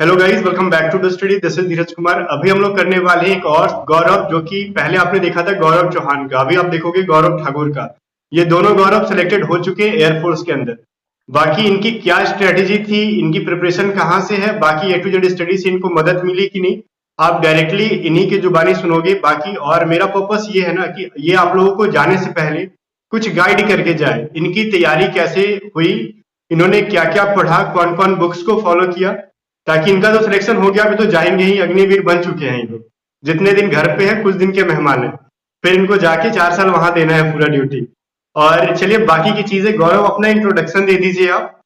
Hello guys, welcome back to the study. This is Dheeraj Kumar. अभी हम लोग करने वाले हैं एक और गौरव, जो कि पहले आपने देखा था गौरव चौहान का, अभी आप देखोगे गौरव ठाकुर का। ये दोनों गौरव सिलेक्टेड हो चुके हैं एयरफोर्स के अंदर। बाकी इनकी क्या स्ट्रेटेजी थी, इनकी प्रिपरेशन कहाँ से है, बाकी ए टू जेड स्टडी से इनको मदद मिली कि नहीं, आप डायरेक्टली इन्हीं की जुबानी सुनोगे। बाकी और मेरा पर्पस ये है ना कि ये आप लोगों को जाने से पहले कुछ गाइड करके जाए, इनकी तैयारी कैसे हुई, इन्होंने क्या क्या पढ़ा, कौन कौन बुक्स को फॉलो किया, ताकि इनका तो सिलेक्शन हो गया। अभी तो जाएंगे ही, अग्निवीर बन चुके हैं ये लोग। जितने दिन घर पे है, कुछ दिन के मेहमान है, फिर इनको जाके 4 साल वहां देना है पूरा ड्यूटी। और चलिए बाकी की चीजें, गौरव अपना इंट्रोडक्शन दे दीजिए आप।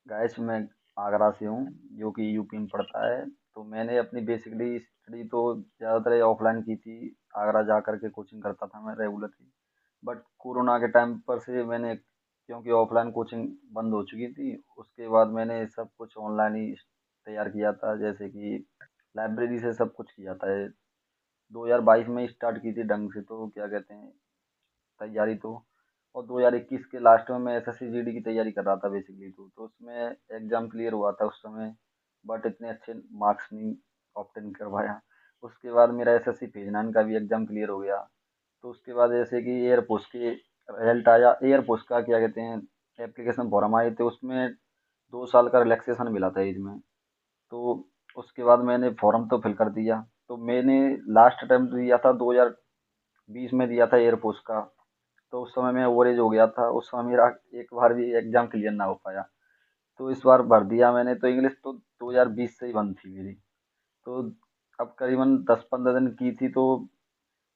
गाइस मैं आगरा से हूँ जो कि यूपी में पड़ता है। तो मैंने अपनी बेसिकली स्टडी तो ज़्यादातर ऑफलाइन की थी। आगरा जा कर के कोचिंग करता था मैं रेगुलरली। बट कोरोना के टाइम पर से मैंने, क्योंकि ऑफलाइन कोचिंग बंद हो चुकी थी, उसके बाद मैंने सब कुछ ऑनलाइन ही तैयार किया था। जैसे कि लाइब्रेरी से सब कुछ किया था। 2022 में स्टार्ट की थी ढंग से, तो क्या कहते हैं, तैयारी तो। और 2021 के लास्ट में मैं एसएससी जीडी की तैयारी कर रहा था बेसिकली। तो उसमें एग्ज़ाम क्लियर हुआ था उस समय, बट इतने अच्छे मार्क्स नहीं ऑब्टेन कर पाया। उसके बाद मेरा एसएससी फेज 9 का भी एग्ज़ाम क्लियर हो गया। तो उसके बाद जैसे कि एयर पोस्ट के रिजल्ट आया, एयर पोस्ट का क्या कहते हैं, एप्लीकेशन फॉर्म आए थे, उसमें 2 साल का रिलैक्सेशन मिला था एज में। तो उसके बाद मैंने फॉर्म तो फिल कर दिया। तो मैंने लास्ट अटेम्प्ट दिया था 2020 में, दिया था एयर पोस्ट का। तो उस समय मैं ओवरेज हो गया था, उस समय मेरा एक बार भी एग्जाम क्लियर ना हो पाया। तो इस बार भर दिया मैंने। तो इंग्लिश तो 2020 से ही बंद थी मेरी। तो अब करीबन 10-15 दिन की थी। तो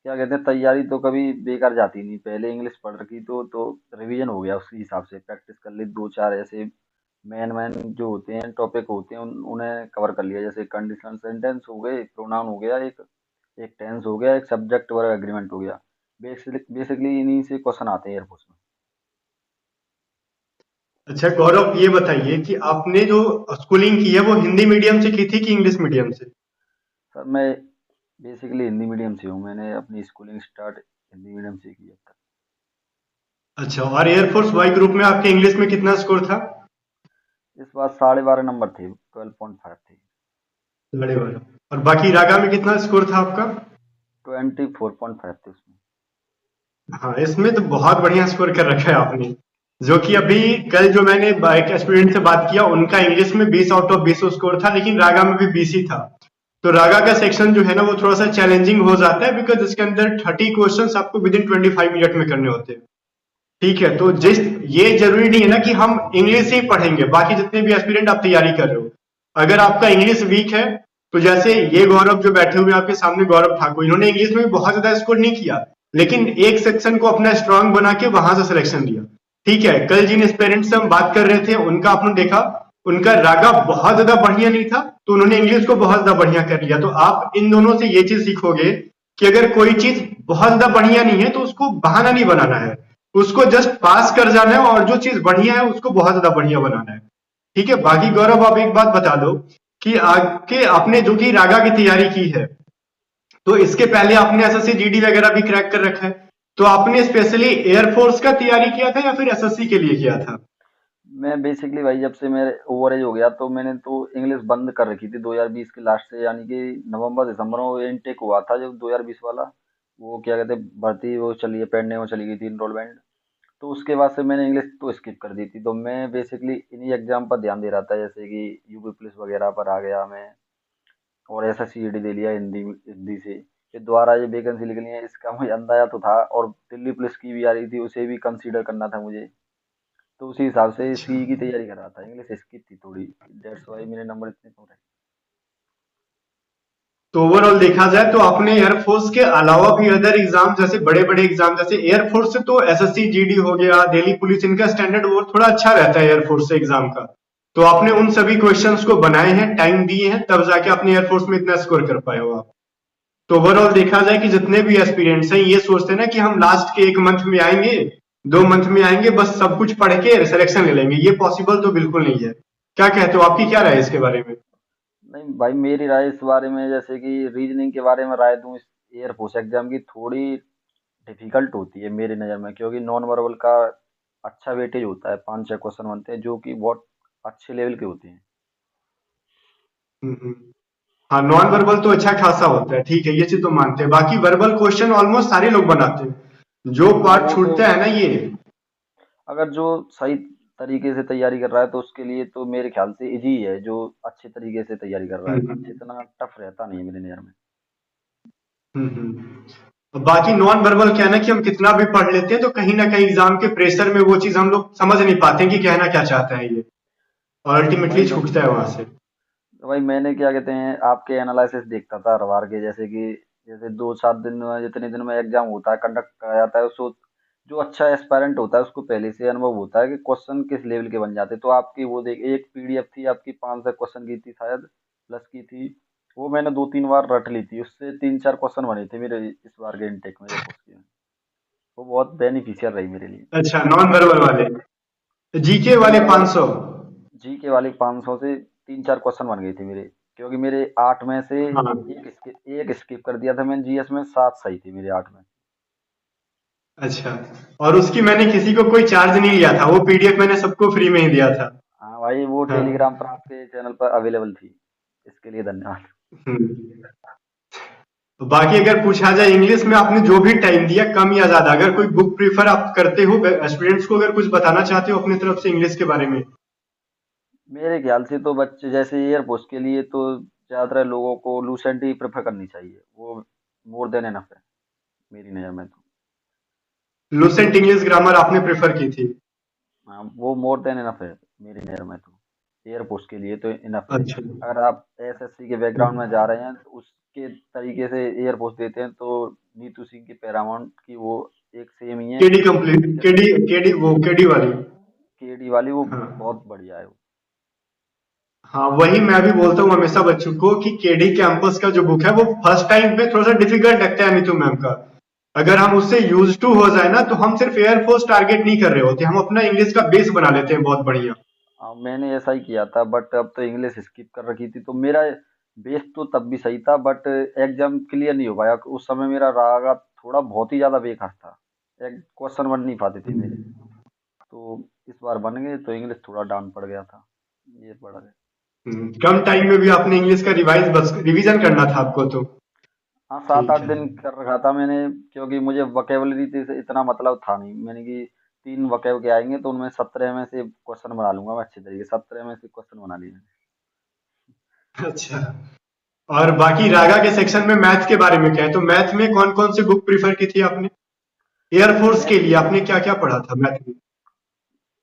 क्या कहते हैं, तैयारी तो कभी बेकार जाती नहीं। पहले इंग्लिश पढ़ रखी तो रिवीजन हो गया, उसके हिसाब से प्रैक्टिस कर ली। दो चार ऐसे मेन मेन जो होते हैं, टॉपिक होते हैं, उन्हें कवर कर लिया। जैसे कंडीशनल सेंटेंस हो गए, प्रोनाउन हो गया, एक एक टेंस हो गया, एक सब्जेक्ट वर्ब एग्रीमेंट हो गया। बेसिकली इन्हीं से क्वेश्चन आते हैं एयरफोर्स में। अच्छा गौरव, ये बताइए कि आपने जो स्कूलिंग की है वो हिंदी मीडियम से की थी कि इंग्लिश मीडियम से? सर मैं बेसिकली हिंदी मीडियम से हूँ। मैंने अपनी स्कूलिंग स्टार्ट हिंदी मीडियम से की अब तक। अच्छा, और एयरफोर्स वाई ग्रुप में आपके इंग्लिश में कितना स्कोर था? इस बार 12.5 नंबर थे, 12.5 थे। बड़े वाला। और बाकी रागा में कितना स्कोर था आपका? 24.5 थे उसमें। हाँ, इसमें तो बहुत बढ़िया स्कोर कर रखा है आपने। जो कि अभी कल जो मैंने एक स्टूडेंट से बात किया, उनका इंग्लिश में 20 आउट ऑफ 20 स्कोर था, लेकिन रागा में भी 20 ही था। तो रागा का सेक्शन जो है ना, वो थोड़ा सा चैलेंजिंग हो जाता है, बिकॉज इसके अंदर 30 क्वेश्चन आपको विद इन 25 मिनट में करने होते हैं। ठीक है, तो जिस ये जरूरी नहीं है ना कि हम इंग्लिश ही पढ़ेंगे, बाकी जितने भी एस्पिरेंट आप तैयारी कर रहे हो, अगर आपका इंग्लिश वीक है, तो जैसे ये गौरव जो बैठे हुए हैं आपके सामने, गौरव ठाकुर, इन्होंने इंग्लिश में भी बहुत ज्यादा स्कोर नहीं किया, लेकिन एक सेक्शन को अपना स्ट्रांग बना के वहां से सिलेक्शन लिया। ठीक है, कल जिन पेरेंट्स से हम बात कर रहे थे, उनका आपने देखा, उनका रागा बहुत ज्यादा बढ़िया नहीं था, तो उन्होंने इंग्लिश को बहुत ज्यादा बढ़िया कर लिया। तो आप इन दोनों से ये चीज सीखोगे कि अगर कोई चीज बहुत ज्यादा बढ़िया नहीं है तो उसको बहाना नहीं बनाना है, उसको जस्ट पास कर जाना है, और जो चीज बढ़िया है उसको बहुत ज्यादा बढ़िया बनाना है। ठीक है, बाकी गौरव आप एक बात बता दो कि आगे आपने जो कि रागा की तैयारी की है, तो इसके पहले आपने एसएससी जीडी वगैरह भी क्रैक कर रखा है, तो आपने स्पेशली एयरफोर्स का तैयारी किया था या फिर एसएससी के लिए किया था? मैं बेसिकली भाई, जब से मेरे ओवरेज हो गया तो मैंने तो इंग्लिश बंद कर रखी थी 2020 के लास्ट से। यानी कि नवंबर दिसंबर में वो इनटेक हुआ था जब 2020 वाला, वो क्या कहते हैं, भर्ती वो चली है, पेंडिंग में चली गई थी इनरोलमेंट। तो उसके बाद से मैंने इंग्लिश तो स्किप कर दी थी। तो मैं बेसिकली इन्हीं एग्जाम पर ध्यान दे रहा था, जैसे कि यूपी पुलिस वगैरह पर आ गया मैं। और एसएससी जीडी दे लिया हिंदी हिंदी से। ये द्वारा ये वैकेंसी निकली है, इसका मुझे अंदाजा तो था। और दिल्ली पुलिस की भी आ रही थी, उसे भी कंसीडर करना था मुझे। तो उसी हिसाब से अच्छा, सीई की तैयारी कर रहा था। इंग्लिश स्किप थी थोड़ी, दैट्स वाई मेरे नंबर इतने कम रहे। तो ओवरऑल देखा जाए तो आपने एयरफोर्स के अलावा भी अदर एग्जाम, जैसे बड़े बड़े एग्जाम, जैसे एयरफोर्स से तो एसएससी जीडी हो गया, दिल्ली पुलिस, इनका स्टैंडर्ड वो थोड़ा अच्छा रहता है एयरफोर्स से एग्जाम का। तो आपने उन सभी क्वेश्चंस को बनाए हैं, टाइम दिए हैं, तब जाके आपने एयरफोर्स में इतना स्कोर कर पाए हो आप। तो ओवरऑल देखा जाए कि जितने भी एस्पिरेंट्स हैं ये सोचते हैं ना कि हम लास्ट के 1 मंथ में आएंगे, 2 मंथ में आएंगे, बस सब कुछ पढ़ के सिलेक्शन ले लेंगे, ये पॉसिबल तो बिल्कुल नहीं है। क्या कहते हो, आपकी क्या राय है इसके बारे में? नहीं भाई, मेरी राय इस बारे में, जैसे कि रीजनिंग के बारे में राय दूं, इस एयरफोर्स एग्जाम की थोड़ी डिफिकल्ट होती है मेरी नज़र में। क्योंकि नॉन वर्बल का अच्छा वेटेज होता है, 5-6 क्वेश्चन बनते हैं जो कि बहुत अच्छे लेवल के होते हैं। हम्म। हाँ, नॉन वर्बल तो अच्छा खासा होता है, ठीक है, ये चीज तो मानते हैं। बाकी वर्बल क्वेश्चन ऑलमोस्ट सारे लोग बनाते हैं, जो हाँ पार्ट वो तो, छूटता है ना ये। अगर जो सही तरीके से तैयारी कर रहा है तो उसके लिए तो मेरे ख्याल से इजी है, जो अच्छे तरीके से तैयारी कर रहा है, अच्छे हम्म इतना टफ रहता नहीं है मेरे नज़र में। बाकी नॉन वर्बल क्या है ना कि हम कितना भी पढ़ लेते हैं तो कहीं ना कहीं एग्जाम के प्रेशर में वो चीज हम लोग समझ नहीं पाते हैं कि कहना क्या चाहता है ये, और भाई अल्टीमेटली मैं छूटता है वहां से। भाई मैंने क्या कहते हैं आपके एनालिसिस देखता था हर बार के, जैसे कि जैसे 2-7 दिन में जितने दिन में एग्जाम होता है कंडक्ट कराया जाता है उसको, जो अच्छा एस्पायरेंट होता है उसको पहले से अनुभव होता है कि क्वेश्चन किस लेवल के बन जाते हैं। तो आपकी वो देख, एक पीडीएफ थी आपकी 500 क्वेश्चन की थी शायद, प्लस की थी, वो मैंने 2-3 बार रट ली थी, उससे 3-4 क्वेश्चन बने थे मेरे इस बार के इनटेक में एयरफोर्स के में। वो बहुत बेनिफिशियल रही मेरे लिए। अच्छा, नॉन वर्बल वाले जीके नहीं वाले मतलब 500। जी के वाली 500 से 3-4 क्वेश्चन बन गए थे मेरे, क्योंकि मेरे 8 में से हाँ, एक स्किप कर दिया था मैंने जीएस में, 7 सही थी मेरे 8 में। अच्छा, और उसकी मैंने किसी को कोई चार्ज नहीं लिया था, वो पीडीएफ मैंने सबको फ्री में ही दिया था। हाँ भाई वो हाँ। टेलीग्राम पर आपके चैनल पर अवेलेबल थी, इसके लिए धन्यवाद। हम्म। तो बाकी अगर पूछा जाए इंग्लिश में आपने जो भी टाइम दिया कम या ज्यादा, अगर कोई बुक प्रीफर आप करते हो स्टूडेंट्स को, अगर कुछ बताना चाहते हो अपनी तरफ से इंग्लिश के बारे में। मेरे ख्याल से तो बच्चे जैसे एयरपोस्ट के लिए तो ज़्यादातर लोगों को लूसेंट ही प्रेफर करनी चाहिए, वो मोर देन एनफ है मेरी नज़र में तो। लुसेंट इंग्लिश ग्रामर आपने प्रेफर की थी? हाँ वो मोर देन इनफ है मेरी नज़र में तो, एयरपोस्ट के लिए तो इनफ है। अच्छा। अगर आप एसएससी के बैकग्राउंड में जा रहे हैं तो उसके तरीके से एयरपोस्ट देते हैं तो नीतू सिंह की पैरामाउंट की वो एक सेम ही है। केडी कंप्लीट, केडी वो केडी वाली। केडी वाली वो हाँ। बहुत बढ़िया है वो। हाँ, वही मैं भी बोलता हूँ हमेशा बच्चों को कि केडी कैंपस का जो बुक है वो फर्स्ट टाइम पे थोड़ा सा डिफिकल्ट लगता है नीतू मैम का। अगर हम उससे यूज टू हो जाए ना तो हम सिर्फ एयरफोर्स टारगेट नहीं कर रहे होते, हम अपना इंग्लिश का बेस बना लेते हैं बहुत बढ़िया। मैंने ऐसा ही किया था, बट अब तो इंग्लिश स्किप कर रखी थी तो मेरा बेस तो तब भी सही था, बट एग्जाम क्लियर नहीं हो पाया उस समय। मेरा रागा थोड़ा बहुत ही ज़्यादा बेकार था, एक क्वेश्चन बन नहीं पाते थे मेरे। तो इस बार बन गए तो इंग्लिश थोड़ा डाउन पड़ गया था, ये पड़ गया। कम टाइम में भी आपने इंग्लिश का रिवाइज बस रिवीजन करना था आपको तो। हाँ 7-8 ठीक है। दिन कर रखा था मैंने, क्योंकि मुझे वोकेबलरी से इतना मतलब था नहीं, मैंने कि 3 वोकेब के आएंगे तो उनमें 17 में से क्वेश्चन बना लूंगा मैं अच्छे तरीके, 17 में से क्वेश्चन बना लिए मैंने। अच्छा, और बाकी रागा के सेक्शन में मैथ के बारे में क्या है, तो मैथ में कौन कौन सी बुक प्रीफर की थी आपने? एयरफोर्स के मैथ लिए आपने क्या क्या पढ़ा था मैथ में?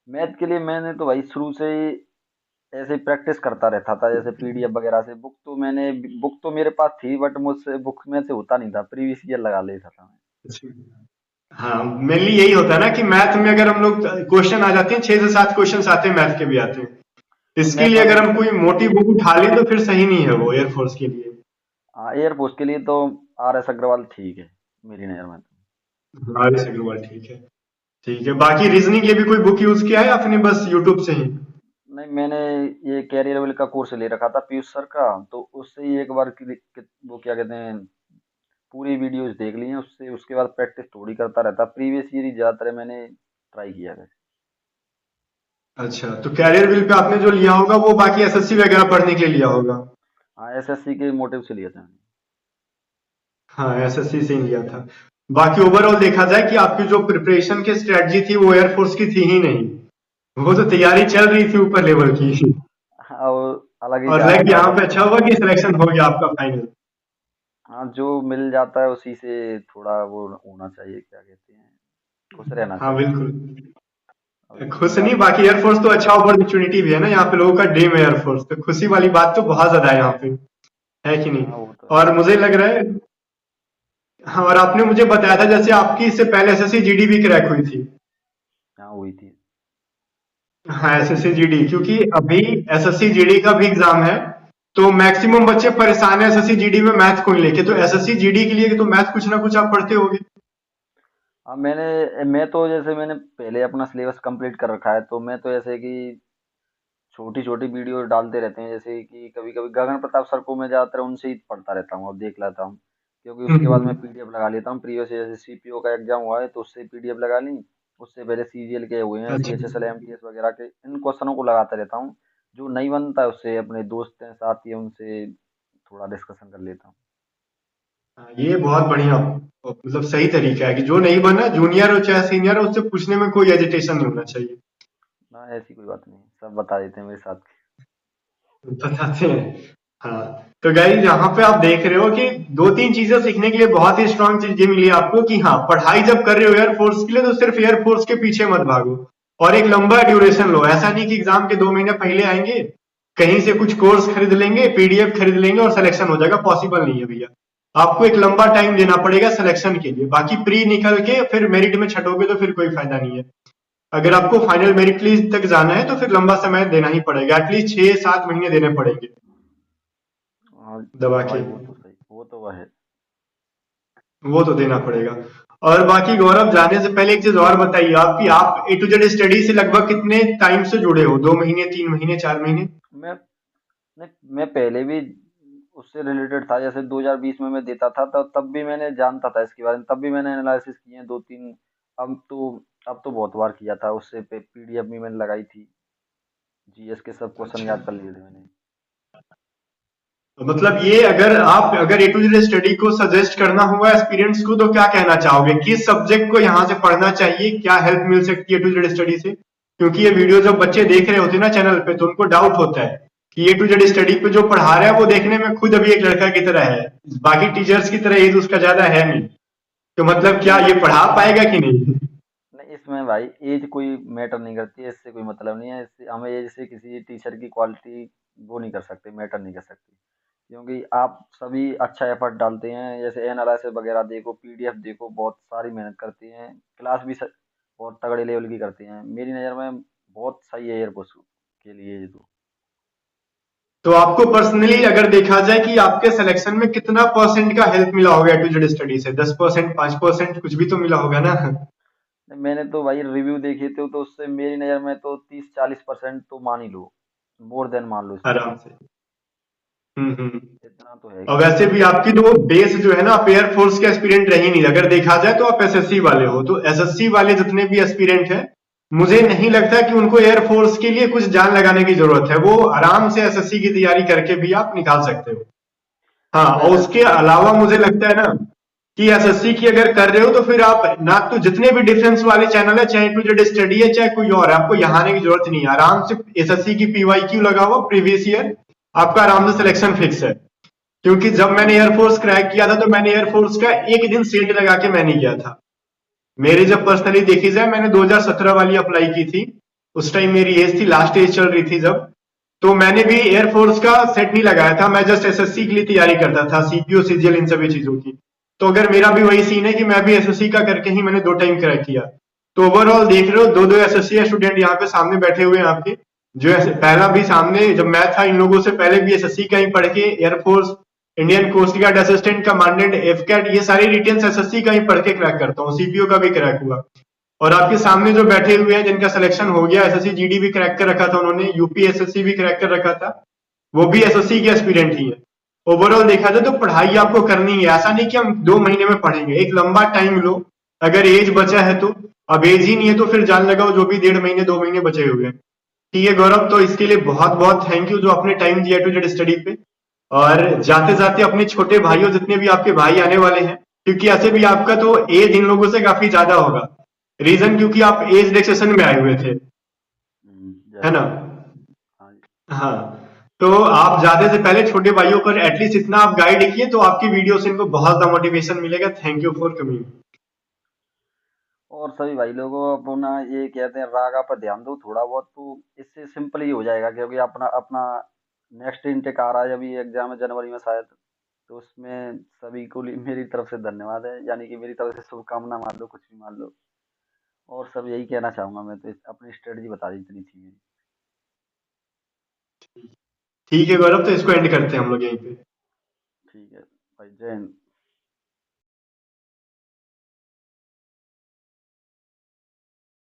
मैथ के लिए मैंने तो भाई शुरू से ही ऐसे ही प्रैक्टिस करता रहता था, जैसे पीडीएफ वगैरह से। बुक तो मेरे पास थी, बट मुझसे बुक में से होता नहीं था, प्रीवियस ईयर लगा लेता था मैं। अच्छा। हाँ, मेनली यही होता है ना कि मैथ में अगर हम लोग क्वेश्चन आ जाते हैं, 6 से 7 क्वेश्चन आते हैं मैथ के भी आते हैं। हाँ इसके लिए अगर हम मैथमेटिक्स, कोई मोटी बुक उठा लें तो फिर सही नहीं है वो एयरफोर्स के लिए। हाँ एयरफोर्स के लिए तो आर एस अग्रवाल ठीक है मेरी नज़र में तो। आर एस अग्रवाल ठीक है। ठीक है, बाकी रीजनिंग के भी कोई बुक यूज किया है आपने बस यूट्यूब से ही? नहीं मैंने ये कैरियर लेवल का कोर्स ले रखा था पीयूष सर का, तो उससे ही एक बार वो क्या कहते हैं पूरी वीडियोस देख ली हैं उससे, उसके बाद प्रैक्टिस थोड़ी करता रहता, प्रीवियस ईयर ही ज़्यादातर मैंने ट्राई किया है। अच्छा, तो कैरियर बिल पे आपने जो लिया होगा वो बाकी एसएससी वगैरह पढ़ने के लिए लिया होगा? हाँ एसएससी के मोटिव से लिया था मैंने। हाँ, एसएससी से ही लिया था। बाकी ओवरऑल देखा जाए कि आपकी जो प्रिपरेशन की स्ट्रेटजी थी वो एयरफोर्स की थी ही नहीं, वो तो तैयारी चल रही थी ऊपर लेवल की। हाँ वो अलग ही और जाना रैंक था यहाँ बट। पे अच्छा हुआ कि सिलेक्शन हो गया आपका फाइनल। हाँ जो मिल जाता है उसी से थोड़ा वो होना चाहिए, क्या कहते हैं, खुश रहना हाँ चाहिए। बिल्कुल। अब जो खुश मिला नहीं, तो बाकी एयरफोर्स तो अच्छा अपॉर्चुनिटी भी है ना, यहाँ पे लोगों का ड्रीम है एयरफोर्स, तो खुशी वाली बात तो बहुत ज्यादा है यहाँ पे, है कि नहीं? हाँ वो तो है। और मुझे लग रहा है, हाँ, और आपने मुझे बताया था जैसे आपकी इससे पहले एसएससी जीडी भी क्रैक हुई थी। हाँ हुई थी। हाँ, एसएससी जीडी, क्योंकि अभी एसएससी जीडी का भी एग्जाम है, तो मैक्सिमम बच्चे परेशान है एसएससी जीडी में मैथ को लेके, तो एसएससी जीडी के लिए तो मैथ कुछ ना कुछ आप पढ़ते होगे। हाँ मैं तो जैसे मैंने पहले अपना सिलेबस कंप्लीट कर रखा है, तो मैं तो ऐसे कि छोटी छोटी वीडियो डालते रहते हैं, जैसे कि कभी कभी गगन प्रताप सर को मैं ज़्यादातर उनसे ही पढ़ता रहता हूँ, अब देख लेता हूँ, क्योंकि उसके बाद मैं हम्म। पीडीएफ लगा लेता हूँ प्रीवियस, जैसे सीपीओ का एग्जाम हुआ है तो उससे पीडीएफ लगा ली। उससे पहले सीजीएल के हुए हैं, अच्छा। सीएचएसएल एमटीएस वगैरह के, इन क्वेश्चनों को लगाता रहता हूँ। जो नहीं बनता है उससे अपने दोस्त हैं, साथी हैं, उनसे थोड़ा डिस्कशन कर लेता हूँ। हाँ, ये बहुत बढ़िया मतलब सही तरीका है कि जो नहीं बना जूनियर हो चाहे सीनियर हो उससे पूछने में कोई एजिटेशन नहीं होना चाहिए। ना ऐसी कोई बात नहीं, सब बता देते हैं मेरे साथ के। बताते हैं। हाँ, तो गाइस यहाँ पे आप देख रहे हो कि दो तीन चीजें सीखने के लिए बहुत ही स्ट्रांग चीज ये मिली आपको कि हाँ, पढ़ाई जब कर रहे हो एयरफोर्स के लिए तो सिर्फ एयरफोर्स के पीछे मत भागो और एक लंबा ड्यूरेशन लो। ऐसा नहीं कि एग्जाम के 2 महीने पहले आएंगे, कहीं से कुछ कोर्स खरीद लेंगे, पीडीएफ खरीद लेंगे और सिलेक्शन हो जाएगा। पॉसिबल नहीं है भैया। आपको एक लंबा टाइम देना पड़ेगा सिलेक्शन के लिए। बाकी प्री निकल के फिर मेरिट में छटोगे तो फिर कोई फायदा नहीं है। अगर आपको फाइनल मेरिट लिस्ट तक जाना है तो फिर लंबा समय देना ही पड़ेगा, एटलीस्ट 6-7 महीने देने पड़ेंगे हाँ दबा हाँ के। भाई, वो तो सही, वो तो वह है। वो तो देना पड़ेगा। और बाकी गौरव जाने से पहले एक चीज और बताइए आपकी, आप ए टू जेड स्टडी से लगभग कितने टाइम से जुड़े हो? 2 महीने, 3 महीने, 4 महीने? मैं नहीं, मैं पहले भी उससे रिलेटेड था, जैसे 2020 में मैं देता था, तब भी मैंने जानता था इसके बारे में, तब भी मैंने एनालिसिस किए हैं 2-3। अब तो अब तो बहुत बार किया था, उससे पीडीएफ भी मैंने लगाई थी, जीएस के सब क्वेश्चन अच्छा, याद कर लिए थे मैंने। तो मतलब ये अगर ए टू जेड स्टडी को सजेस्ट करना हुआ एक्सपीरियंस को तो क्या कहना चाहोगे? किस सब्जेक्ट को यहाँ से पढ़ना चाहिए? क्या हेल्प मिल सकती है ए टू जेड स्टडी से? क्योंकि ये वीडियो जब बच्चे देख रहे होते हैं ना चैनल पे तो उनको डाउट होता है कि ए टू जेड स्टडी पे जो पढ़ा रहा है वो देखने में खुद अभी एक लड़का की तरह है, बाकी टीचर्स की तरह एज उसका ज्यादा है नहीं। तो मतलब क्या ये पढ़ा पाएगा कि नहीं? नहीं, इसमें भाई एज कोई मैटर नहीं करती है, इससे कोई मतलब नहीं है, इससे हमें एज से किसी टीचर की क्वालिटी वो नहीं कर सकते, मैटर नहीं कर सकती। क्योंकि आप सभी अच्छा एफर्ट डालते हैं, जैसे एनालिसिस वगैरह देखो, पीडीएफ देखो, बहुत सारी मेहनत करते हैं, क्लास भी बहुत तगड़े लेवल की करते हैं, मेरी नज़र में बहुत सही है एयरफोर्स के लिए ये तो। तो आपको पर्सनली अगर देखा जाए कि आपके सिलेक्शन में कितना परसेंट का हेल्प मिला होगा ए टू जेड स्टडी से? 10%, 5%, कुछ भी तो मिला होगा ना? मैंने तो भाई रिव्यू देखे थे, तो उससे मेरी नज़र में तो 30-40% तो मान ही लो, मोर देन मान लो इससे, आराम से। हम्म। इतना तो है। और वैसे भी आपकी तो बेस जो है ना, आप एयरफोर्स के एस्पिरेंट रही नहीं। अगर देखा जाए तो आप एसएससी वाले हो, तो एसएससी वाले जितने भी एस्पिरेंट हैं मुझे नहीं लगता कि उनको एयरफोर्स के लिए कुछ जान लगाने की जरूरत है। वो आराम से एसएससी की तैयारी करके भी आप निकाल सकते हो। हाँ, अब और उसके एसएससी, अलावा मुझे लगता है ना कि एसएससी की अगर कर रहे हो तो फिर आप ना तो जितने भी डिफेंस वाले चैनल है, चाहे टू जेड स्टडी है चाहे कोई और है, आपको यहाँ आने की जरूरत नहीं है। आराम से एसएससी की पीवाईक्यू लगा हुआ प्रीवियस ईयर, आपका आराम से सिलेक्शन फिक्स है। क्योंकि जब मैंने एयरफोर्स क्रैक किया था तो मैंने एयरफोर्स का एक दिन सेट लगा के मैंने किया था। मेरी जब पर्सनली देखी जाए, मैंने 2017 वाली अप्लाई की थी। उस टाइम मेरी एज थी, लास्ट एज चल रही थी जब। तो मैंने भी एयरफोर्स का सेट नहीं लगाया था, मैं जस्ट एसएससी के लिए तैयारी करता था, सीपीओ सीजीएल इन सभी चीजों की। तो अगर मेरा भी वही सीन है कि मैं भी एसएससी का करके ही मैंने 2 टाइम क्रैक किया। तो ओवरऑल देख रहे हो, दो दो एसएससी स्टूडेंट यहाँ पे सामने बैठे हुए हैं आपके। पहला भी सामने जब मैं था इन लोगों से पहले भी एसएससी का ही पढ़ के air force, Indian coast guard assistant commandant, AFCAT, ये सारी डिटेल्स एसएससी का ही पढ़ के क्रैक करता हूँ। सीपीओ का भी क्रैक हुआ। और आपके सामने जो बैठे हुए हैं जिनका सिलेक्शन हो गया, एसएससी जीडी भी क्रैक कर रखा था उन्होंने, यूपी एसएससी भी क्रैक कर रखा था, वो भी एसएससी के एस्पिरेंट ही है। ओवरऑल देखा जाए तो पढ़ाई आपको करनी है, ऐसा नहीं कि हम 2 महीने में पढ़ेंगे, एक लंबा टाइम लो। अगर एज बचा है तो, अब एज ही नहीं है तो फिर जान लगाओ जो भी 1.5 महीने 2 महीने बचे हुए हैं। ठीक है गौरव, तो इसके लिए बहुत बहुत थैंक यू जो आपने टाइम दिया टू जेड स्टडी पे। और जाते जाते अपने छोटे भाइयों जितने भी आपके भाई आने वाले हैं, क्योंकि ऐसे भी आपका तो एज इन लोगों से काफी ज्यादा होगा, रीजन क्योंकि आप एज रिलेक्सेशन में आए हुए थे, है ना? जैसा। हाँ जी। हाँ, तो आप जाने से पहले छोटे भाइयों को एटलीस्ट इतना आप गाइड किए तो आपकी वीडियो से इनको बहुत ज्यादा मोटिवेशन मिलेगा। Thank you for coming. और सभी भाई लोगों को अपना ये कहते हैं, रागा पर ध्यान दो थोड़ा बहुत, तो इससे सिंपल ही हो जाएगा, क्योंकि अपना अपना नेक्स्ट इनटेक आ रहा है, अभी एग्जाम है जनवरी में शायद, तो उसमें सभी को मेरी तरफ से धन्यवाद है, यानी कि मेरी तरफ से शुभकामना मान लो, कुछ भी मान लो। और सब यही कहना चाहूंगा मैं, तो अपनी स्ट्रेटजी बता दी इतनी थी मेरी। ठीक है गौरव, तो इसको एंड करते हैं हम लोग यहीं पे। ठीक है भाई, जय हिंद।